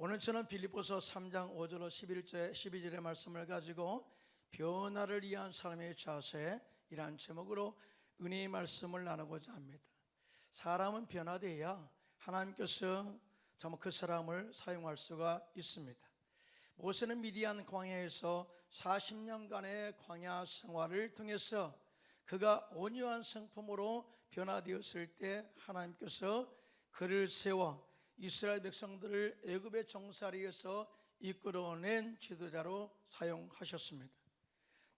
오늘 저는 빌립보서 3장 5절로 12절의 말씀을 가지고 변화를 위한 삶의 자세이란 제목으로 은혜의 말씀을 나누고자 합니다. 사람은 변화되어야 하나님께서 정말 그 사람을 사용할 수가 있습니다. 모세는 미디안 광야에서 40년간의 광야 생활을 통해서 그가 온유한 성품으로 변화되었을 때 하나님께서 그를 세워 이스라엘 백성들을 애굽의 종살이에서 이끌어낸 지도자로 사용하셨습니다.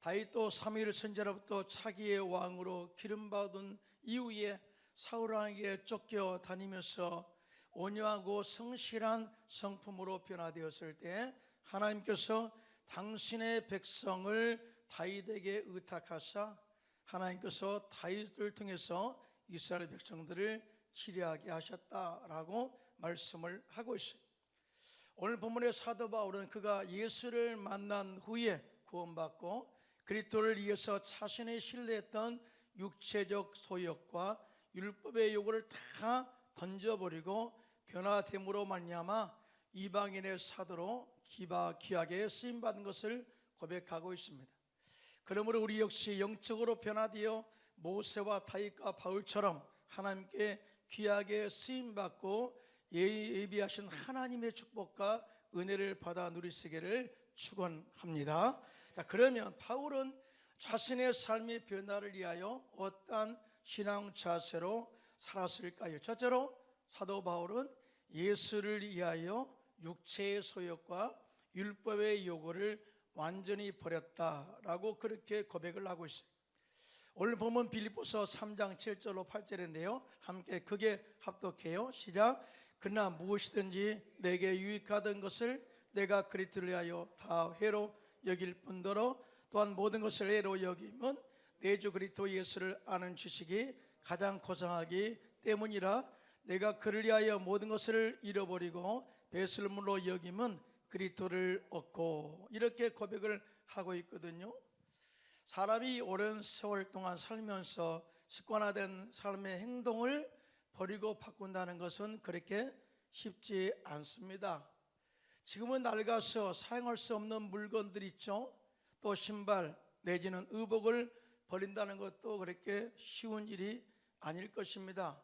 다윗도 사무엘 선지자로부터 차기의 왕으로 기름받은 이후에 사울왕에게 쫓겨 다니면서 온유하고 성실한 성품으로 변화되었을 때 하나님께서 당신의 백성을 다윗에게 의탁하사 하나님께서 다윗을 통해서 이스라엘 백성들을 치료하게 하셨다라고 말씀을 하고 있어요. 오늘 본문의 사도 바울은 그가 예수를 만난 후에 구원받고 그리스도를 위해서 자신의 신뢰했던 육체적 소욕과 율법의 요구를 다 던져버리고 변화됨으로 말미암아 이방인의 사도로 귀하게 쓰임받은 것을 고백하고 있습니다. 그러므로 우리 역시 영적으로 변화되어 모세와 다윗과 바울처럼 하나님께 귀하게 쓰임받고 예비하신 하나님의 축복과 은혜를 받아 누리시기를 축원합니다. 자, 그러면 바울은 자신의 삶의 변화를 위하여 어떠한 신앙 자세로 살았을까요? 첫째로 사도 바울은 예수를 위하여 육체의 소욕과 율법의 요구를 완전히 버렸다라고 그렇게 고백을 하고 있어요. 오늘 보면 빌립보서 3장 7절로 8절인데요 함께 크게 합독해요. 시작. 그러나 무엇이든지 내게 유익하던 것을 내가 그리스도를 위하여 다 회로 여길 뿐더러 또한 모든 것을 해로 여기면 내 주 그리스도 예수를 아는 지식이 가장 고상하기 때문이라. 내가 그를 위하여 모든 것을 잃어버리고 배설물로 여기면 그리스도를 얻고, 이렇게 고백을 하고 있거든요. 사람이 오랜 세월 동안 살면서 습관화된 삶의 행동을 버리고 바꾼다는 것은 그렇게 쉽지 않습니다. 지금은 낡아서 사용할 수 없는 물건들 있죠. 또 신발 내지는 의복을 버린다는 것도 그렇게 쉬운 일이 아닐 것입니다.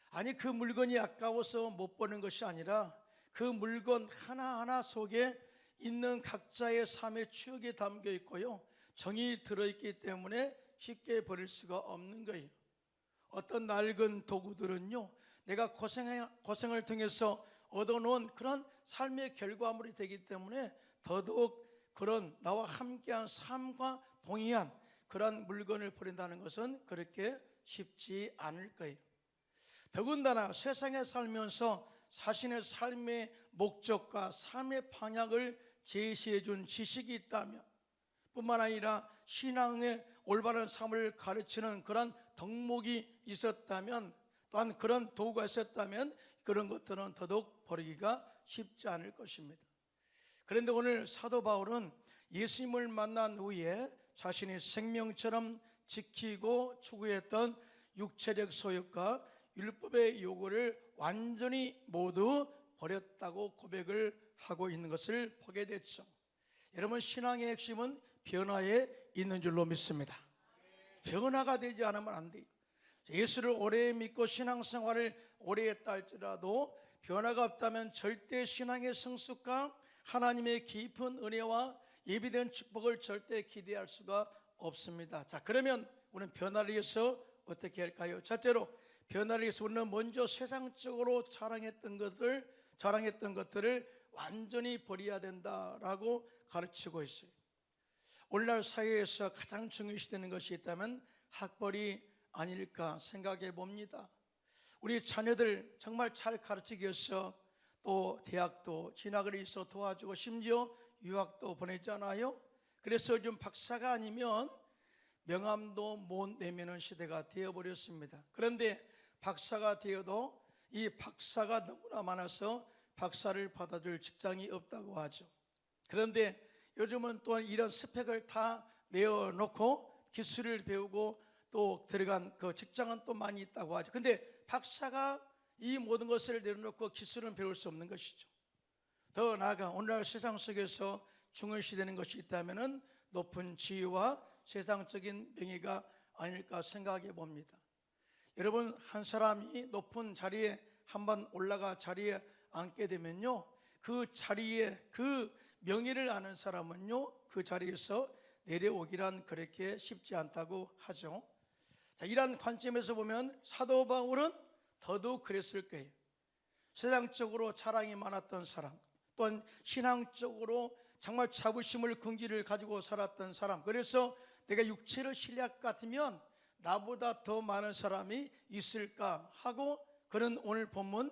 아니, 그 물건이 아까워서 못 버리는 것이 아니라 그 물건 하나하나 속에 있는 각자의 삶의 추억이 담겨 있고요, 정이 들어있기 때문에 쉽게 버릴 수가 없는 거예요. 어떤 낡은 도구들은요, 내가 고생을 통해서 얻어놓은 그런 삶의 결과물이 되기 때문에 더더욱 그런 나와 함께한 삶과 동의한 그런 물건을 버린다는 것은 그렇게 쉽지 않을 거예요. 더군다나 세상에 살면서 자신의 삶의 목적과 삶의 방향을 제시해 준 지식이 있다면, 뿐만 아니라 신앙의 올바른 삶을 가르치는 그런 덕목이 있었다면, 또한 그런 도구가 있었다면 그런 것들은 더더욱 버리기가 쉽지 않을 것입니다. 그런데 오늘 사도 바울은 예수님을 만난 후에 자신이 생명처럼 지키고 추구했던 육체적 소욕과 율법의 요구를 완전히 모두 버렸다고 고백을 하고 있는 것을 보게 됐죠. 여러분, 신앙의 핵심은 변화에 있는 줄로 믿습니다. 변화가 되지 않으면 안 돼요. 예수를 오래 믿고 신앙생활을 오래 했다 할지라도 변화가 없다면 절대 신앙의 성숙과 하나님의 깊은 은혜와 예비된 축복을 절대 기대할 수가 없습니다. 자, 그러면 우리는 변화를 위해서 어떻게 할까요? 첫째로 변화를 위해서 우리는 먼저 세상적으로 자랑했던 것들을 완전히 버려야 된다라고 가르치고 있어요. 오늘날 사회에서 가장 중요시되는 것이 있다면 학벌이 아닐까 생각해 봅니다. 우리 자녀들 정말 잘 가르치기 위해서 또 대학도 진학을 위해서 도와주고 심지어 유학도 보내잖아요. 그래서 요즘 박사가 아니면 명함도 못 내미는 시대가 되어버렸습니다. 그런데 박사가 되어도 이 박사가 너무나 많아서 박사를 받아줄 직장이 없다고 하죠. 그런데 요즘은 또 이런 스펙을 다 내어놓고 기술을 배우고 또 들어간 그 직장은 또 많이 있다고 하죠. 근데 박사가 이 모든 것을 내려놓고 기술은 배울 수 없는 것이죠. 더 나아가 오늘날 세상 속에서 중요시되는 것이 있다면 높은 지위와 세상적인 명예가 아닐까 생각해 봅니다. 여러분, 한 사람이 높은 자리에 한번 올라가 자리에 앉게 되면요, 그 자리에 그 명예를 아는 사람은요, 그 자리에서 내려오기란 그렇게 쉽지 않다고 하죠. 자, 이러한 관점에서 보면 사도 바울은 더더욱 그랬을 거예요. 세상적으로 자랑이 많았던 사람, 또한 신앙적으로 정말 자부심을 긍지를 가지고 살았던 사람, 그래서 내가 육체를 신뢰할 것 같으면 나보다 더 많은 사람이 있을까 하고, 그는 오늘 본문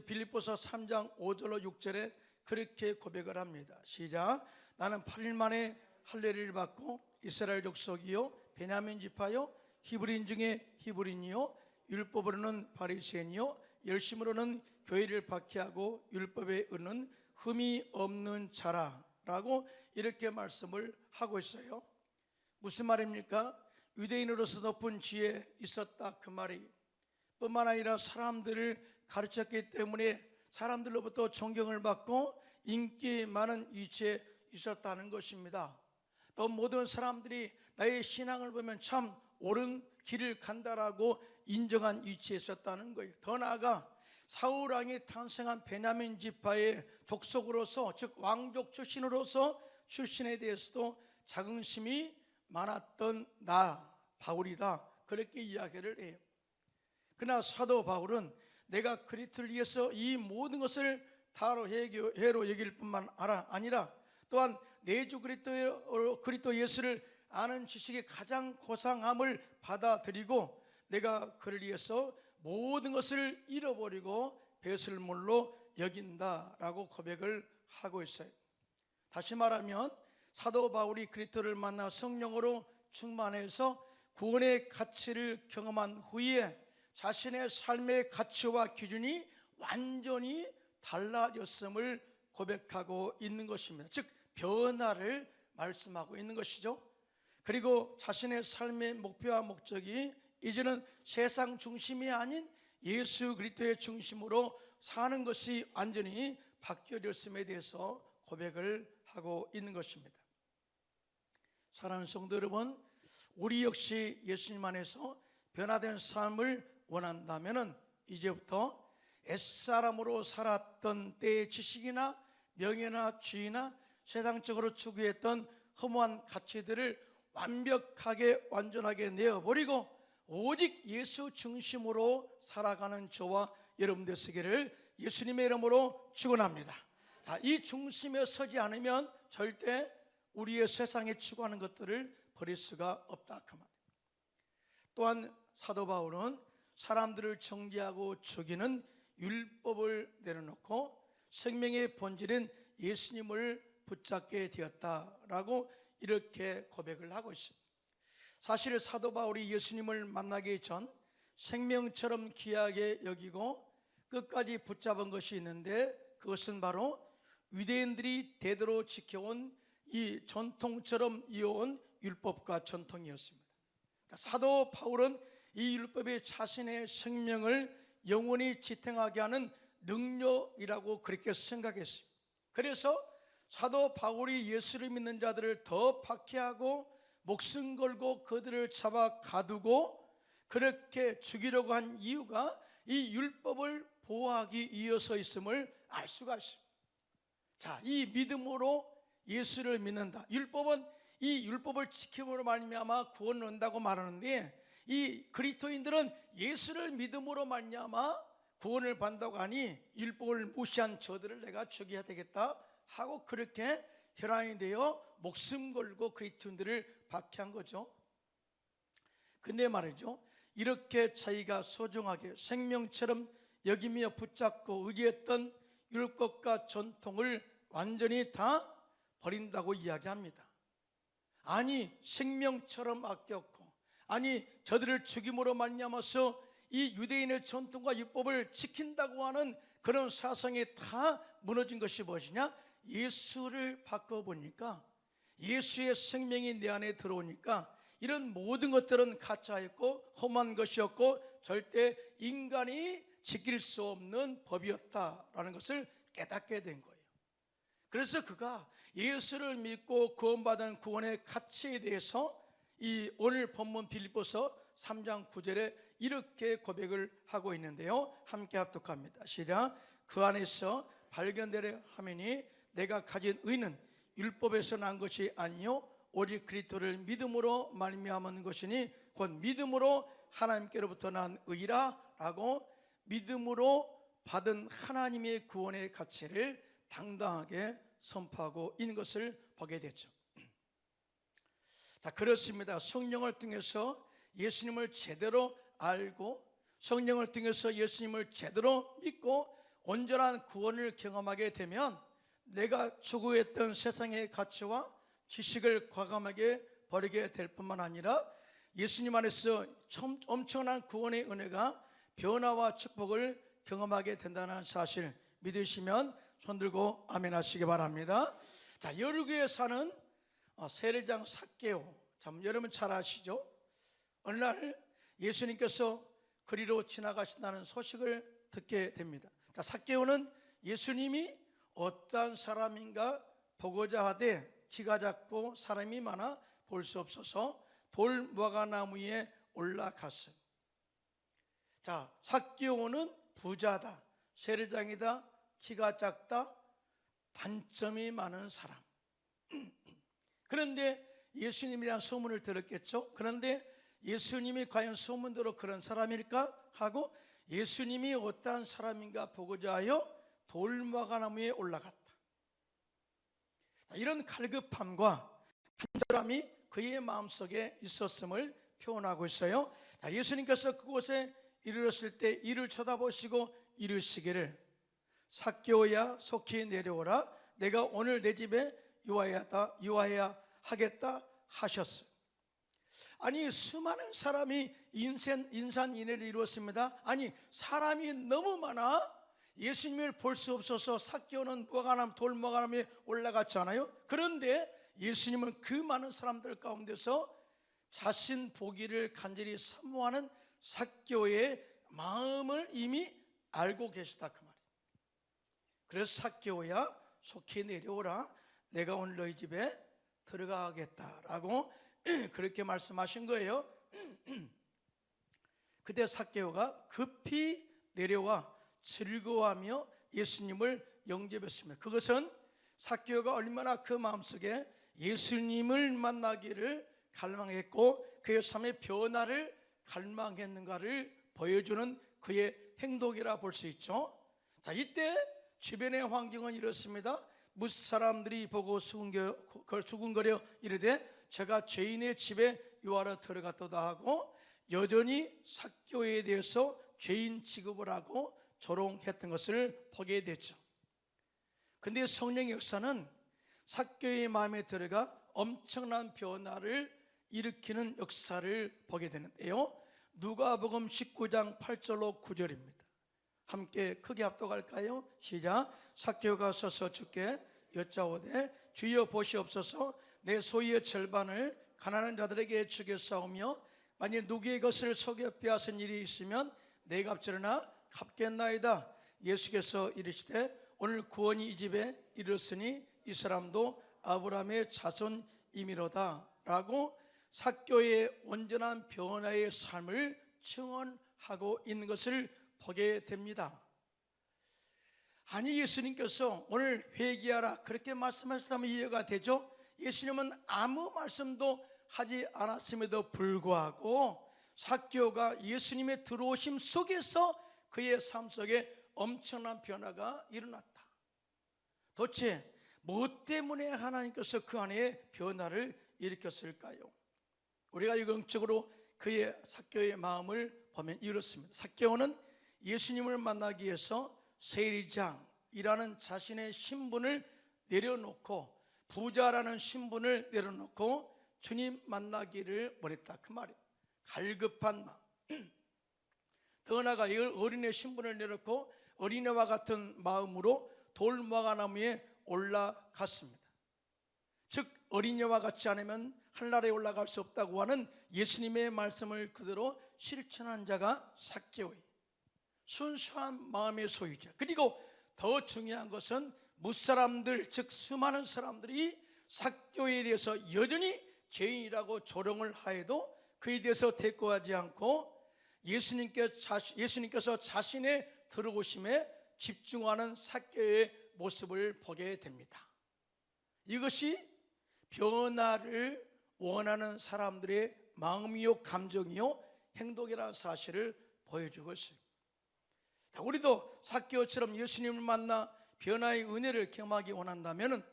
빌립보서 3장 5절로 6절에 그렇게 고백을 합니다. 시작. 나는 8일 만에 할례를 받고 이스라엘 족속이요 베냐민 지파요 히브리인 중에 히브리인이요 율법으로는 바리새인이요 열심으로는 교회를 박해하고 율법에 의는 흠이 없는 자라라고 이렇게 말씀을 하고 있어요. 무슨 말입니까? 유대인으로서 높은 지혜에 있었다, 그 말이 뿐만 아니라 사람들을 가르쳤기 때문에 사람들로부터 존경을 받고 인기 많은 위치에 있었다는 것입니다. 또 모든 사람들이 나의 신앙을 보면 참 옳은 길을 간다라고 인정한 위치에 있었다는 거예요. 더 나아가 사울 왕이 탄생한 베냐민 지파의 족속으로서, 즉 왕족 출신으로서 출신에 대해서도 자긍심이 많았던 나 바울이다, 그렇게 이야기를 해요. 그러나 사도 바울은 내가 그리스도를 위해서 이 모든 것을 다로 해로 여길 뿐만 아니라 또한 내 주 그리스도 예수를 아는 지식의 가장 고상함을 받아들이고 내가 그를 위해서 모든 것을 잃어버리고 배설물로 여긴다라고 고백을 하고 있어요. 다시 말하면 사도 바울이 그리스도를 만나 성령으로 충만해서 구원의 가치를 경험한 후에 자신의 삶의 가치와 기준이 완전히 달라졌음을 고백하고 있는 것입니다. 즉 변화를 말씀하고 있는 것이죠. 그리고 자신의 삶의 목표와 목적이 이제는 세상 중심이 아닌 예수 그리스도의 중심으로 사는 것이 완전히 바뀌어졌음에 대해서 고백을 하고 있는 것입니다. 사랑하는 성도 여러분, 우리 역시 예수님 안에서 변화된 삶을 원한다면 이제부터 옛사람으로 살았던 때의 지식이나 명예나 지위나 세상적으로 추구했던 허무한 가치들을 완벽하게 완전하게 내어버리고 오직 예수 중심으로 살아가는 저와 여러분 되시기를 예수님의 이름으로 축원합니다. 자, 이 중심에 서지 않으면 절대 우리의 세상에 추구하는 것들을 버릴 수가 없다, 그 말. 또한 사도 바울은 사람들을 정죄하고 죽이는 율법을 내려놓고 생명의 본질인 예수님을 붙잡게 되었다라고 이렇게 고백을 하고 있습니다. 사실 사도 바울이 예수님을 만나기 전 생명처럼 귀하게 여기고 끝까지 붙잡은 것이 있는데, 그것은 바로 유대인들이 대대로 지켜온 이 전통처럼 이어온 율법과 전통이었습니다. 사도 바울은 이 율법이 자신의 생명을 영원히 지탱하게 하는 능력이라고 그렇게 생각했어요. 그래서 사도 바울이 예수를 믿는 자들을 더 박해하고 목숨 걸고 그들을 잡아 가두고 그렇게 죽이려고 한 이유가 이 율법을 보호하기 위해서 있음을 알 수가 있습니다. 자, 이 믿음으로 예수를 믿는다. 율법은 이 율법을 지킴으로 말미암아 구원을 얻는다고 말하는데, 이 그리스도인들은 예수를 믿음으로 말미암아 구원을 받는다고 하니 율법을 무시한 저들을 내가 죽여야 되겠다 하고 그렇게 혈안이 되어 목숨 걸고 그리스도인들을 박해한 거죠. 근데 말이죠, 이렇게 자기가 소중하게 생명처럼 여기며 붙잡고 의지했던 율법과 전통을 완전히 다 버린다고 이야기합니다. 아니, 생명처럼 아꼈고, 아니 저들을 죽임으로 말미암아서 이 유대인의 전통과 율법을 지킨다고 하는 그런 사상이 다 무너진 것이 무엇이냐? 예수를 바꿔보니까, 예수의 생명이 내 안에 들어오니까 이런 모든 것들은 가짜였고 험한 것이었고 절대 인간이 지킬 수 없는 법이었다라는 것을 깨닫게 된 거예요. 그래서 그가 예수를 믿고 구원받은 구원의 가치에 대해서 이 오늘 본문 빌립보서 3장 9절에 이렇게 고백을 하고 있는데요, 함께 합독합니다. 시작. 그 안에서 발견되려 하매니 내가 가진 의는 율법에서 난 것이 아니요 오직 그리스도를 믿음으로 말미암은 것이니 곧 믿음으로 하나님께로부터 난 의라 라고 믿음으로 받은 하나님의 구원의 가치를 당당하게 선포하고 있는 것을 보게 됐죠. 자, 그렇습니다. 성령을 통해서 예수님을 제대로 알고 성령을 통해서 예수님을 제대로 믿고 온전한 구원을 경험하게 되면 내가 추구했던 세상의 가치와 지식을 과감하게 버리게 될 뿐만 아니라 예수님 안에서 엄청난 구원의 은혜가 변화와 축복을 경험하게 된다는 사실 믿으시면 손들고 아멘 하시기 바랍니다. 자, 여리고에 사는 세례장 삭개오, 참 여러분 잘 아시죠? 어느 날 예수님께서 그리로 지나가신다는 소식을 듣게 됩니다. 자, 삭개오는 예수님이 어떠한 사람인가 보고자 하되 키가 작고 사람이 많아 볼 수 없어서 돌무화과나무 위에 올라갔어요. 자, 삭개오는 부자다, 세례장이다, 키가 작다, 단점이 많은 사람. 그런데 예수님에 대한 소문을 들었겠죠. 그런데 예수님이 과연 소문대로 그런 사람일까 하고 예수님이 어떠한 사람인가 보고자 하여 돌무화과나무에 올라갔다. 이런 갈급함과 간절함이 그의 마음속에 있었음을 표현하고 있어요. 예수님께서 그곳에 이르렀을 때 이를 쳐다보시고 이르시기를 삭개오야 속히 내려오라, 내가 오늘 내 집에 유하여야 하겠다 하셨어요. 아니, 수많은 사람이 인산인해를 이루었습니다. 아니, 사람이 너무 많아 예수님을 볼 수 없어서 삭개오는 돌무화과나무에 올라갔잖아요. 그런데 예수님은 그 많은 사람들 가운데서 자신 보기를 간절히 사모하는 삭개오의 마음을 이미 알고 계시다 그 말이에요. 그래서 삭개오야 속히 내려오라, 내가 오늘 너희 집에 들어가겠다라고 그렇게 말씀하신 거예요. 그때 삭개오가 급히 내려와 즐거워하며 예수님을 영접했습니다. 그것은 삭개오가 얼마나 그 마음속에 예수님을 만나기를 갈망했고 그의 삶의 변화를 갈망했는가를 보여주는 그의 행동이라 볼 수 있죠. 자, 이때 주변의 환경은 이렇습니다. 무사람들이 보고 수군거려 이르되 제가 죄인의 집에 유하러 들어갔도다 하고 여전히 삭개오에 대해서 죄인 취급을 하고 조롱했던 것을 보게 됐죠. 근데 성령의 역사는 삭개오의 마음에 들어가 엄청난 변화를 일으키는 역사를 보게 되는데요, 누가복음 19장 8절로 9절입니다. 함께 크게 합독할까요? 시작. 삭개오가 서서 주께 여짜오되 주여 보시옵소서, 내 소유의 절반을 가난한 자들에게 주겠사오며 만일 누구의 것을 속여 빼앗은 일이 있으면 내 값지르나 갚겠나이다. 예수께서 이르시되 오늘 구원이 이 집에 이르렀으니 이 사람도 아브라함의 자손이미로다 라고 삭개오의 온전한 변화의 삶을 증언하고 있는 것을 보게 됩니다. 아니, 예수님께서 오늘 회개하라 그렇게 말씀하셨다면 이해가 되죠. 예수님은 아무 말씀도 하지 않았음에도 불구하고 삭개오가 예수님의 들어오심 속에서 그의 삶 속에 엄청난 변화가 일어났다. 도대체 무엇 때문에 하나님께서 그 안에 변화를 일으켰을까요? 우리가 영적으로 그의 삭개오의 마음을 보면 이렇습니다. 삭개오는 예수님을 만나기 위해서 세리장이라는 자신의 신분을 내려놓고 부자라는 신분을 내려놓고 주님 만나기를 원했다 그 말이에요. 갈급한 마음. 더 나아가 어린애 신분을 내놓고 어린애와 같은 마음으로 돌무화과나무에 올라갔습니다. 즉 어린애와 같지 않으면 하늘나라에 올라갈 수 없다고 하는 예수님의 말씀을 그대로 실천한 자가 삭개오예요. 순수한 마음의 소유자. 그리고 더 중요한 것은 무사람들, 즉 수많은 사람들이 삭개오에 대해서 여전히 죄인이라고 조롱을 하여도 그에 대해서 대꾸하지 않고 예수님께서 자신의 들어오심에 집중하는 삭개오의 모습을 보게 됩니다. 이것이 변화를 원하는 사람들의 마음이요, 감정이요, 행동이라는 사실을 보여주고 있습니다. 우리도 삭개오처럼 예수님을 만나 변화의 은혜를 경험하기 원한다면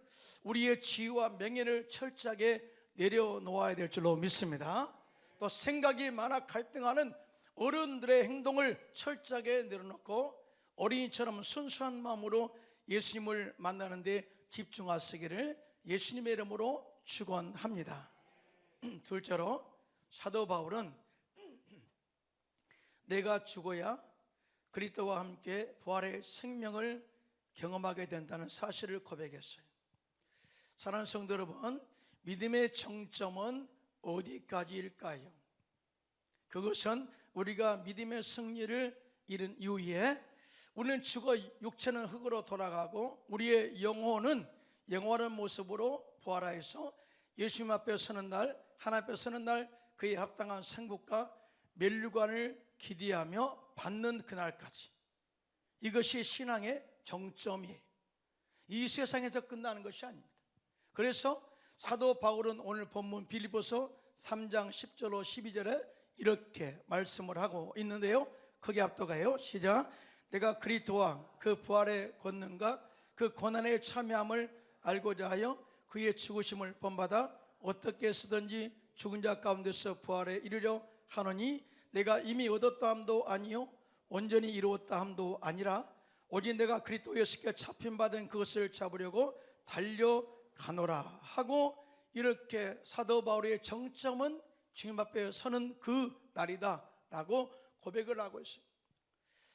우리의 지위와 명예를 철저하게 내려놓아야 될 줄로 믿습니다. 또 생각이 많아 갈등하는 어른들의 행동을 철저하게 내려놓고 어린이처럼 순수한 마음으로 예수님을 만나는 데 집중하시기를 예수님의 이름으로 축원합니다. 둘째로 사도 바울은 내가 죽어야 그리스도와 함께 부활의 생명을 경험하게 된다는 사실을 고백했어요. 사랑하는 성도 여러분, 믿음의 정점은 어디까지일까요? 그것은 우리가 믿음의 승리를 이룬 이후에 우리는 죽어 육체는 흙으로 돌아가고 우리의 영혼은 영원한 모습으로 부활하여서 예수님 앞에 서는 날, 하나님 앞에 서는 날 그에 합당한 생국과 멸류관을 기대하며 받는 그날까지, 이것이 신앙의 정점이에요. 이 세상에서 끝나는 것이 아닙니다. 그래서 사도 바울은 오늘 본문 빌립보서 3장 10절로 12절에 이렇게 말씀을 하고 있는데요, 크게 합독하여 시작. 내가 그리스도와 그 부활의 권능과 그 고난에 참여함을 알고자 하여 그의 죽으심을 본받아 어떻게 쓰든지 죽은 자 가운데서 부활에 이르려 하노니 내가 이미 얻었다 함도 아니요 온전히 이루었다 함도 아니라 오직 내가 그리스도 예수께 잡힌받은 그것을 잡으려고 달려가노라 하고, 이렇게 사도 바울의 정점은 주님 앞에 서는 그 날이다 라고 고백을 하고 있습니다.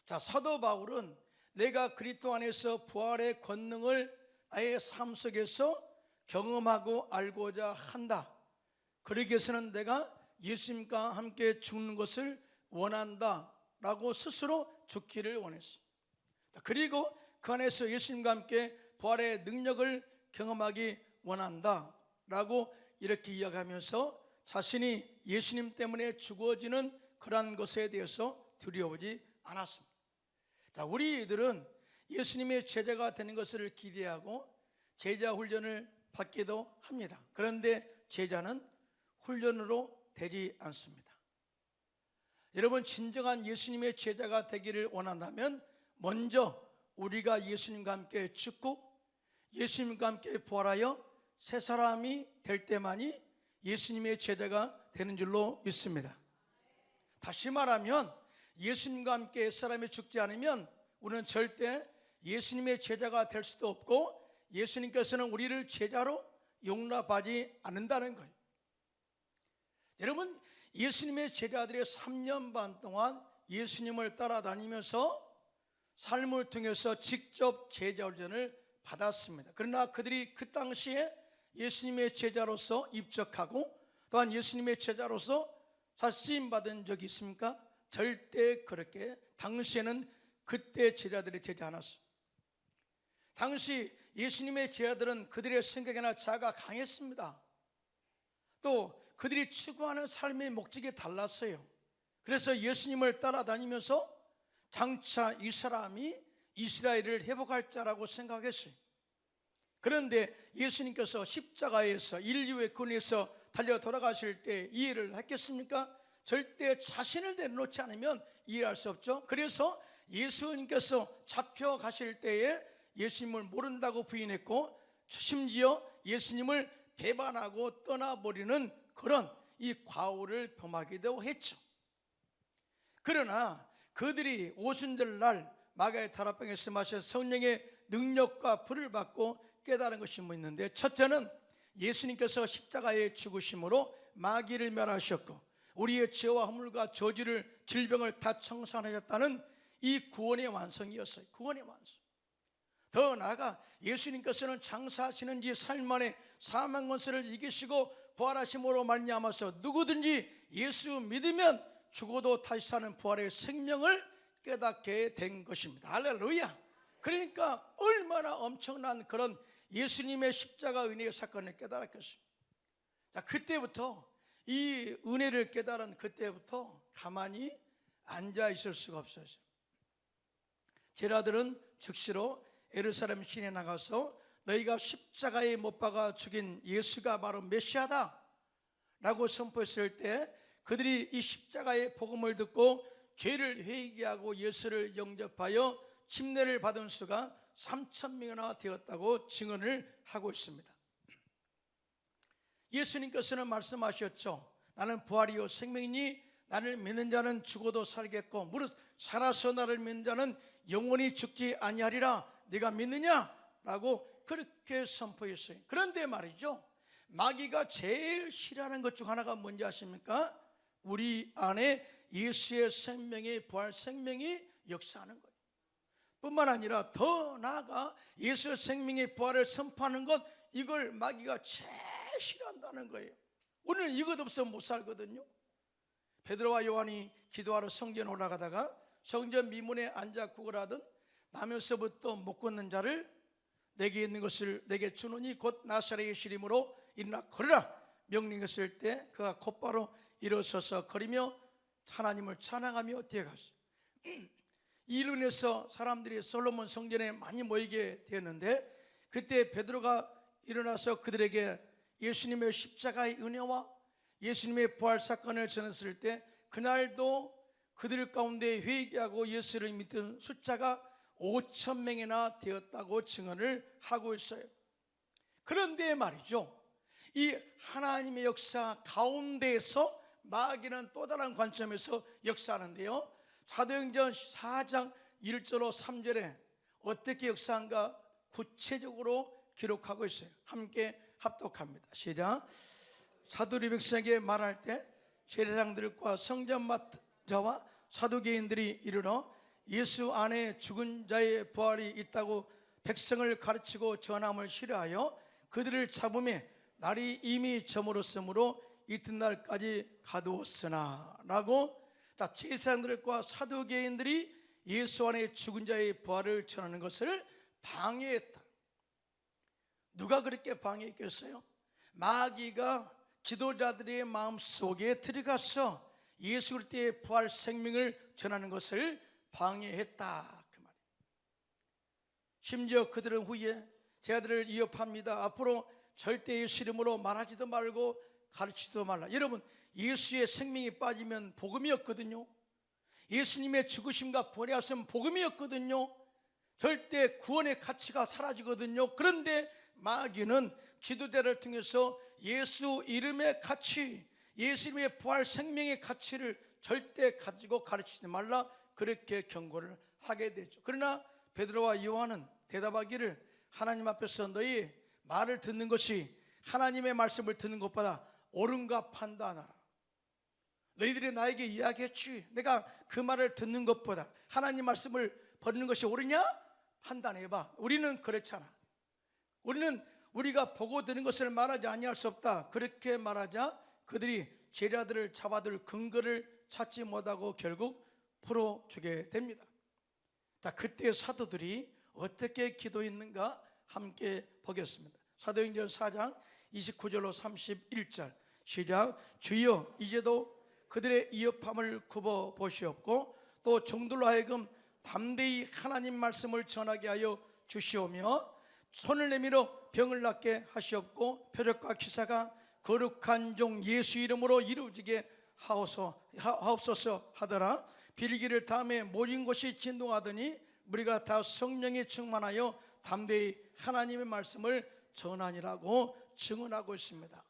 자, 사도 바울은 내가 그리스도 안에서 부활의 권능을 아예 삶 속에서 경험하고 알고자 한다, 그러기 위해서는 내가 예수님과 함께 죽는 것을 원한다 라고 스스로 죽기를 원했습니다. 그리고 그 안에서 예수님과 함께 부활의 능력을 경험하기 원한다 라고 이렇게 이야기하면서 자신이 예수님 때문에 죽어지는 그러한 것에 대해서 두려워하지 않았습니다. 자, 우리들은 예수님의 제자가 되는 것을 기대하고 제자 훈련을 받기도 합니다. 그런데 제자는 훈련으로 되지 않습니다. 여러분, 진정한 예수님의 제자가 되기를 원한다면 먼저 우리가 예수님과 함께 죽고 예수님과 함께 부활하여 새 사람이 될 때만이 예수님의 제자가 되는 줄로 믿습니다. 다시 말하면 예수님과 함께 사람이 죽지 않으면 우리는 절대 예수님의 제자가 될 수도 없고 예수님께서는 우리를 제자로 용납하지 않는다는 거예요. 여러분, 예수님의 제자들이 3년 반 동안 예수님을 따라다니면서 삶을 통해서 직접 제자 훈련을 받았습니다. 그러나 그들이 그 당시에 예수님의 제자로서 입적하고 또한 예수님의 제자로서 쓰임받은 적이 있습니까? 절대 그렇게 당시에는 그때 제자들이 되지 않았습니다. 당시 예수님의 제자들은 그들의 생각이나 자아가 강했습니다. 또 그들이 추구하는 삶의 목적이 달랐어요. 그래서 예수님을 따라다니면서 장차 이 사람이 이스라엘을 회복할 자라고 생각했어요. 그런데 예수님께서 십자가에서 인류의 근원에서 달려 돌아가실 때 이해를 했겠습니까? 절대 자신을 내려놓지 않으면 이해할 수 없죠. 그래서 예수님께서 잡혀가실 때에 예수님을 모른다고 부인했고 심지어 예수님을 배반하고 떠나버리는 그런 이 과오를 범하기도 했죠. 그러나 그들이 오순절날 마가의 다락방에서 마셔 성령의 능력과 불을 받고 깨달은 것이 뭐 있는데, 첫째는 예수님께서 십자가에 죽으심으로 마귀를 멸하셨고 우리의 죄와 허물과 저주를 질병을 다 청산하셨다는 이 구원의 완성이었어요. 구원의 완성. 더 나아가 예수님께서는 장사하시는 이 삶 안에 사망 권세를 이기시고 부활하심으로 말미암아서 누구든지 예수 믿으면 죽어도 다시 사는 부활의 생명을 깨닫게 된 것입니다. 할렐루야. 그러니까 얼마나 엄청난 그런 예수님의 십자가 은혜의 사건을 깨달았겠습니까? 자, 그때부터 이 은혜를 깨달은 그때부터 가만히 앉아 있을 수가 없어요. 제자들은 즉시로 예루살렘 시내에 나가서 너희가 십자가에 못 박아 죽인 예수가 바로 메시아다 라고 선포했을 때 그들이 이 십자가의 복음을 듣고 죄를 회개하고 예수를 영접하여 침례를 받은 수가 3,000명이나 되었다고 증언을 하고 있습니다. 예수님께서는 말씀하셨죠. 나는 부활이요 생명이니 나를 믿는 자는 죽어도 살겠고 무릇 살아서 나를 믿는 자는 영원히 죽지 아니하리라. 네가 믿느냐? 라고 그렇게 선포했어요. 그런데 말이죠, 마귀가 제일 싫어하는 것 중 하나가 뭔지 아십니까? 우리 안에 예수의 생명의 부활 생명이 역사하는 거예요. 뿐만 아니라 더 나아가 예수의 생명의 부활을 선포하는 것, 이걸 마귀가 제일 싫어한다는 거예요. 우리는 이것 없으면 못 살거든요. 베드로와 요한이 기도하러 성전에 올라가다가 성전 미문에 앉아 구걸하던 나면서부터 못 걷는 자를 내게 있는 것을 내게 주노니 곧 나사렛 예수 이름으로 일어나 걸으라 명령했을 때 그가 곧바로 일어서서 걸으며 하나님을 찬양하며 뛰어갔어요. 이로 인해서 사람들이 솔로몬 성전에 많이 모이게 되었는데 그때 베드로가 일어나서 그들에게 예수님의 십자가의 은혜와 예수님의 부활 사건을 전했을 때 그날도 그들 가운데 회개하고 예수를 믿던 숫자가 5,000명이나 되었다고 증언을 하고 있어요. 그런데 말이죠, 이 하나님의 역사 가운데에서 마귀는 또 다른 관점에서 역사하는데요, 사도행전 4장 1절로 3절에 어떻게 역사한가 구체적으로 기록하고 있어요. 함께 합독합니다. 시작. 사도리 백성에게 말할 때 제사장들과 성전마자와 사두개인들이 이르러 예수 안에 죽은 자의 부활이 있다고 백성을 가르치고 전함을 싫어하여 그들을 잡음에 날이 이미 저물었으므로 이튿날까지 가두었으나 라고, 자, 제사장들과 사두개인들이 예수 안에 죽은 자의 부활을 전하는 것을 방해했다. 누가 그렇게 방해했겠어요? 마귀가 지도자들의 마음속에 들어가서 예수 그리스도의 부활 생명을 전하는 것을 방해했다, 그 말이에요. 심지어 그들은 후에 제자들을 위협합니다. 앞으로 절대 예수 이름으로 말하지도 말고 가르치지도 말라. 여러분, 예수의 생명이 빠지면 복음이었거든요. 예수님의 죽으심과 부활이 없으면 복음이었거든요. 절대 구원의 가치가 사라지거든요. 그런데 마귀는 지도자를 통해서 예수 이름의 가치, 예수 이름의 부활 생명의 가치를 절대 가지고 가르치지 말라, 그렇게 경고를 하게 되죠. 그러나 베드로와 요한은 대답하기를 하나님 앞에서 너희 말을 듣는 것이 하나님의 말씀을 듣는 것보다 옳은가 판단하라. 너희들이 나에게 이야기했지, 내가 그 말을 듣는 것보다 하나님 말씀을 버리는 것이 옳으냐? 판단해봐. 우리는 그렇잖아. 우리는 우리가 보고 들은 것을 말하지 아니할 수 없다. 그렇게 말하자 그들이 제자들을 잡아둘 근거를 찾지 못하고 결국 풀어주게 됩니다. 자, 그때 사도들이 어떻게 기도했는가 함께 보겠습니다. 사도행전 4장 29절로 31절 시작. 주여 이제도 그들의 위협함을 굽어 보시옵고 또 종들로 하여금 담대히 하나님 말씀을 전하게 하여 주시오며 손을 내밀어 병을 낫게 하시옵고 표적과 기사가 거룩한 종 예수 이름으로 이루어지게 하옵소서 하더라. 빌기를 다음에 모진 곳이 진동하더니 우리가 다 성령에 충만하여 담대히 하나님의 말씀을 전하니라고 증언하고 있습니다.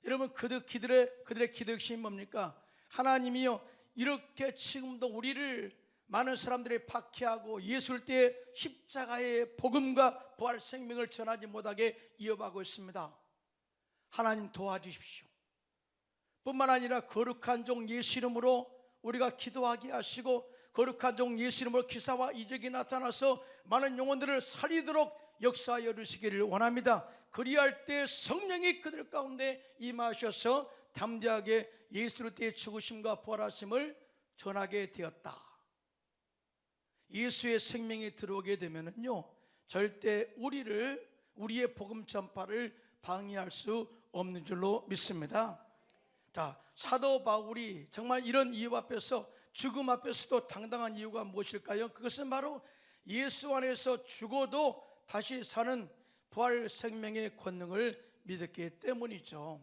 여러분, 그들의 기도의 핵심이 뭡니까? 하나님이요, 이렇게 지금도 우리를 많은 사람들이 박해하고 예수를 때 십자가의 복음과 부활 생명을 전하지 못하게 이어가고 있습니다. 하나님 도와주십시오. 뿐만 아니라 거룩한 종 예수 이름으로 우리가 기도하게 하시고 거룩한 종 예수 이름으로 기사와 이적이 나타나서 많은 영혼들을 살리도록 역사하여 주시기를 원합니다. 그리할 때 성령이 그들 가운데 임하셔서 담대하게 예수 그리스도의 죽으심과 부활하심을 전하게 되었다. 예수의 생명이 들어오게 되면은요, 절대 우리의 복음 전파를 방해할 수 없는 줄로 믿습니다. 자, 사도 바울이 정말 이런 이유 앞에서, 죽음 앞에서도 당당한 이유가 무엇일까요? 그것은 바로 예수 안에서 죽어도 다시 사는 부활 생명의 권능을 믿었기 때문이죠.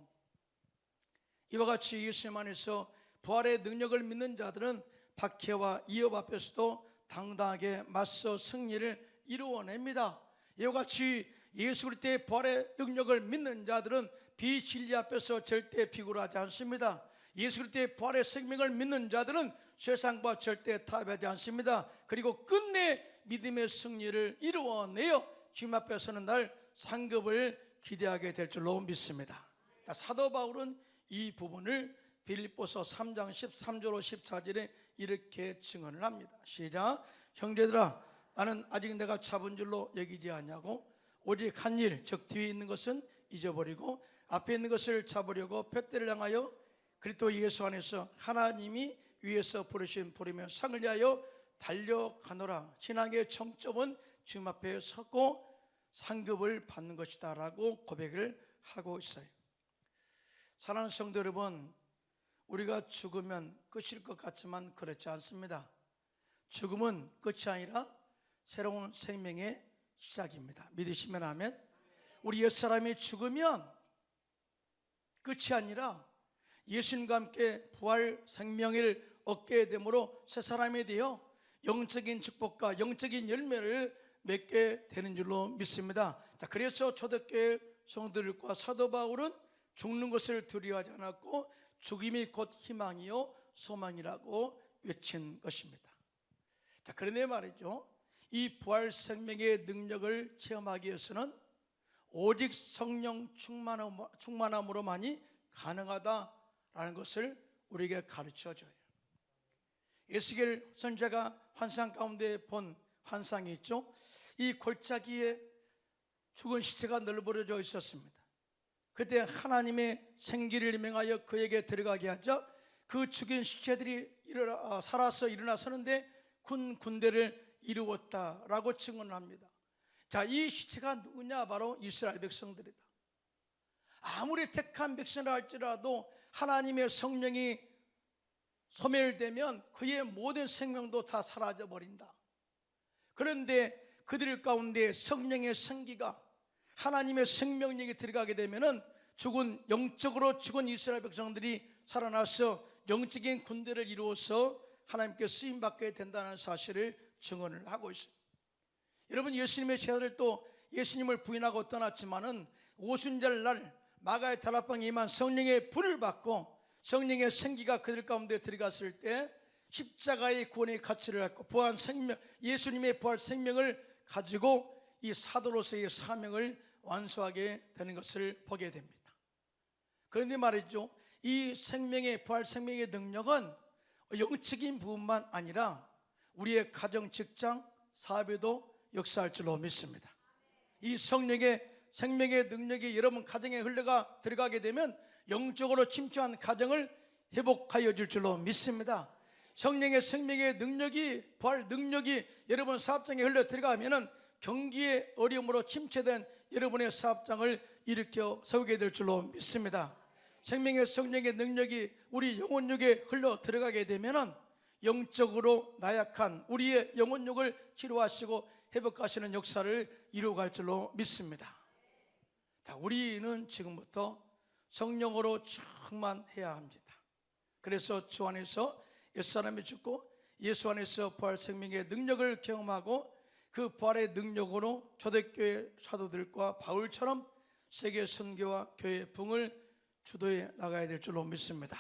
이와 같이 예수님 안에서 부활의 능력을 믿는 자들은 박해와 위협 앞에서도 당당하게 맞서 승리를 이루어냅니다. 이와 같이 예수 그리스도의 부활의 능력을 믿는 자들은 비진리 앞에서 절대 비굴하지 않습니다. 예수 그리스도의 부활의 생명을 믿는 자들은 세상과 절대 타협하지 않습니다. 그리고 끝내 믿음의 승리를 이루어내어 주님 앞에 서는 날 상급을 기대하게 될 줄로 믿습니다. 사도 바울은 이 부분을 빌립보서 3장 13절로 14절에 이렇게 증언을 합니다. 시작. 형제들아, 나는 아직 내가 잡은 줄로 여기지 않냐고, 오직 한 일, 즉 뒤에 있는 것은 잊어버리고 앞에 있는 것을 잡으려고 푯대를 향하여 그리스도 예수 안에서 하나님이 위에서 부르신 부르며 상을 위하여 달려가노라. 신앙의 정점은 주님 앞에 섰고 상급을 받는 것이다 라고 고백을 하고 있어요. 사랑하는 성도 여러분, 우리가 죽으면 끝일 것 같지만 그렇지 않습니다. 죽음은 끝이 아니라 새로운 생명의 시작입니다. 믿으시면 아멘. 우리 옛사람이 죽으면 끝이 아니라 예수님과 함께 부활 생명을 얻게 되므로 새 사람이 되어 영적인 축복과 영적인 열매를 맺게 되는 줄로 믿습니다. 그래서 초대교회 성도들과 사도 바울은 죽는 것을 두려워하지 않았고 죽음이 곧 희망이요 소망이라고 외친 것입니다. 그런데 말이죠, 이 부활 생명의 능력을 체험하기 위해서는 오직 성령 충만함으로만이 가능하다라는 것을 우리에게 가르쳐줘요. 에스겔 선지자가 환상 가운데 본 환상이 있죠. 이 골짜기에 죽은 시체가 널브러져 있었습니다. 그때 하나님의 생기를 명하여 그에게 들어가게 하자 그 죽은 시체들이 살아서 일어나서는데 군대를 이루었다라고 증언을 합니다. 자, 이 시체가 누구냐? 바로 이스라엘 백성들이다. 아무리 택한 백성이라 할지라도 하나님의 성령이 소멸되면 그의 모든 생명도 다 사라져 버린다. 그런데 그들 가운데 성령의 생기가, 하나님의 생명력이 들어가게 되면은 영적으로 죽은 이스라엘 백성들이 살아나서 영적인 군대를 이루어서 하나님께 쓰임받게 된다는 사실을 증언을 하고 있습니다. 여러분, 예수님의 제자들도 예수님을 부인하고 떠났지만은 오순절 날 마가의 다락방에 임한 성령의 불을 받고 성령의 생기가 그들 가운데 들어갔을 때 십자가의 구원의 가치를 갖고 부활 생명, 예수님의 부활 생명을 가지고 이 사도로서의 사명을 완수하게 되는 것을 보게 됩니다. 그런데 말이죠, 이 생명의 부활 생명의 능력은 영적인 부분만 아니라 우리의 가정, 직장, 사업에도 역사할 줄로 믿습니다. 이 성령의 생명의 능력이 여러분 가정에 흘러가 들어가게 되면 영적으로 침투한 가정을 회복하여 줄 줄로 믿습니다. 성령의 생명의 능력이, 부활 능력이 여러분 사업장에 흘러 들어가면은 경기의 어려움으로 침체된 여러분의 사업장을 일으켜 세우게 될 줄로 믿습니다. 생명의 성령의 능력이 우리 영혼육에 흘러 들어가게 되면은 영적으로 나약한 우리의 영혼육을 치료하시고 회복하시는 역사를 이루어갈 줄로 믿습니다. 자, 우리는 지금부터 성령으로 충만해야 합니다. 그래서 주 안에서 옛사람이 죽고 예수 안에서 부활 생명의 능력을 경험하고 그 부활의 능력으로 초대교회 사도들과 바울처럼 세계 선교와 교회 부흥을 주도해 나가야 될 줄로 믿습니다.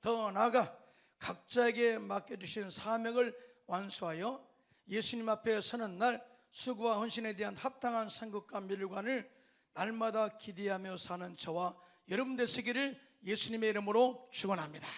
더 나아가 각자에게 맡겨주신 사명을 완수하여 예수님 앞에 서는 날 수고와 헌신에 대한 합당한 상급과 멸관을 날마다 기대하며 사는 저와 여러분 되시기를 예수님의 이름으로 축원합니다.